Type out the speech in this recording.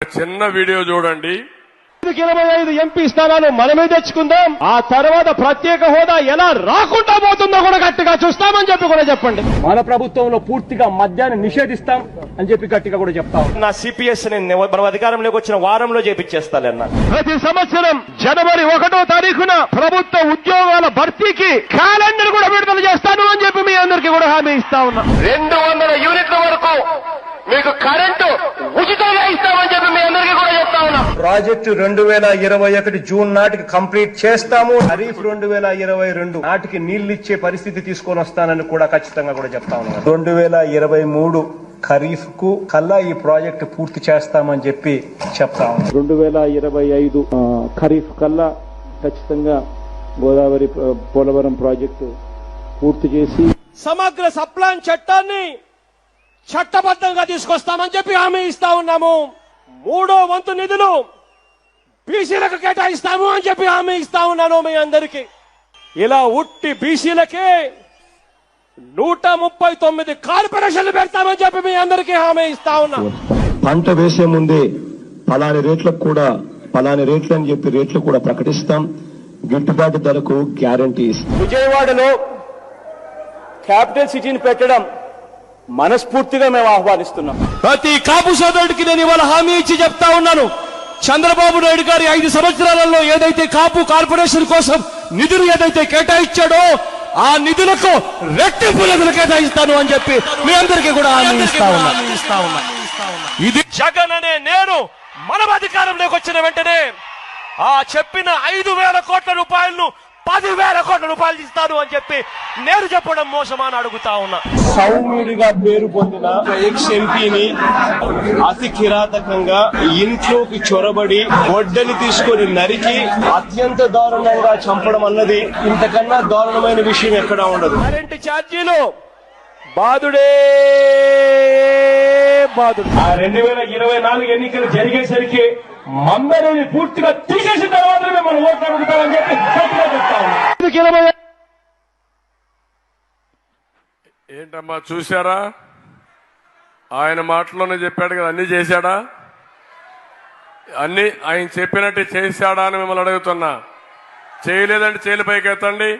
చిన్న వీడియో చూడండి. 25 ఎంపీ స్థానాలు మనమే తెచ్చుకుందాం. ఆ తర్వాత ప్రత్యేక హోదా ఎలా రాకుండా పోతుందో కూడా గట్టిగా చూస్తామని చెప్పి కూడా చెప్పండి. మన ప్రభుత్వంలో పూర్తిగా మద్యాన్ని నిషేధిస్తాం అని చెప్పి గట్టిగా కూడా చెప్తాం. నా సిపిఎస్ మనం అధికారంలోకి వచ్చిన వారంలో చేపించేస్తానన్నా. ప్రతి సంవత్సరం జనవరి 1వ తారీఖున ప్రభుత్వ ఉద్యోగాల భర్తీకి క్యాలెండర్ కూడా విడుదల చేస్తాను అని చెప్పి మీ అందరికీ కూడా హామీ ఇస్తా ఉన్నా. 200 యూనిట్ల వరకు మీకు కరెంటు ఉచితంగా ఇస్తామని చెప్పి మీ అందరికీ కూడా చెప్తా ఉన్నా. ప్రాజెక్టు 2021 జూన్ నాటికి కంప్లీట్ చేస్తాము. ఖరీఫ్ 2022 నాటికి నీళ్లిచ్చే పరిస్థితి తీసుకొని వస్తానని కూడా ఖచ్చితంగా కూడా చెప్తా ఉన్నాను. 2023 ఖరీఫ్ కు కల్లా ఈ ప్రాజెక్టు పూర్తి చేస్తామని చెప్పి చెప్తా ఉన్నాను. 2025 ఖరీఫ్ కల్లా ఖచ్చితంగా గోదావరి పోలవరం ప్రాజెక్టు పూర్తి చేసి సమగ్ర సప్లాన్ చట్టాన్ని చట్టబద్ధంగా తీసుకొస్తామని చెప్పి హామీ ఇస్తా ఉన్నాము. 3వ వంతు నిధులు బీసీలకు కేటాయిస్తాము అని చెప్పి హామీ ఇస్తా ఉన్నాను మీ అందరికీ. ఇలా ఉట్టి బీసీలకే 139 కార్పొరేషన్లు పెడతామని చెప్పి మీ అందరికీ హామీ ఇస్తా ఉన్నా. పంట వేసే ముందే పలాని రేట్లకు కూడా పలాని రేట్లు అని చెప్పి రేట్లు కూడా ప్రకటిస్తాం. గిట్టుబాటు ధరకు గ్యారంటీ ఇస్తాం. విజయవాడలో క్యాపిటల్ సిటీని పెట్టడం మనస్ఫూర్తిగా మేము ఆహ్వానిస్తున్నాం. ప్రతి కాపు సోదరుడికి నేను ఇవాళ హామీ ఇచ్చి చెప్తా ఉన్నాను. చంద్రబాబు నాయుడు గారి 5 సంవత్సరాలలో ఏదైతే కాపు కార్పొరేషన్ కోసం నిధులు ఏదైతే కేటాయించాడో ఆ నిధులకు రెట్టింపు నిధులు కేటాయిస్తాను అని చెప్పి మీ అందరికీ కూడా హామీ ఇస్తా ఉన్నా. ఇది జగన్ అనే నేను మనం అధికారంలోకి వచ్చిన వెంటనే ఆ చెప్పిన 5,000 కోట్ల రూపాయలను 10,000 కోట్ల రూపాయలు ఇస్తాను అని చెప్పి నేను చెప్పడం మోసమా అని అడుగుతా ఉన్నా. సౌమ్యుడిగా పేరు పొందిన ఎక్స్ ఎంపీని అతి కిరాతకంగా ఇంట్లోకి చొరబడి గొడ్డలి తీసుకొని నరికి అత్యంత దారుణంగా చంపడం అన్నది ఇంతకన్నా దారుణమైన విషయం ఎక్కడా ఉండదు. కరెంటు ఛార్జీలు బాదుడే బాదుడు. 2024 ఎన్నికలు జరిగేసరికి మందరిని పూర్తిగా తీసేసిన తర్వాత మనం ఓట్లు అడుగుతామని చెప్పి చెప్తా ఉన్నాం. ఏంటమ్మా చూశారా? ఆయన మాటలోనే చెప్పాడు కదా, అన్ని చేశాడా? అన్ని ఆయన చెప్పినట్టు చేశాడా అని మిమ్మల్ని అడుగుతున్నా. చేయలేదంటే చేలు పైకి ఎత్తండి.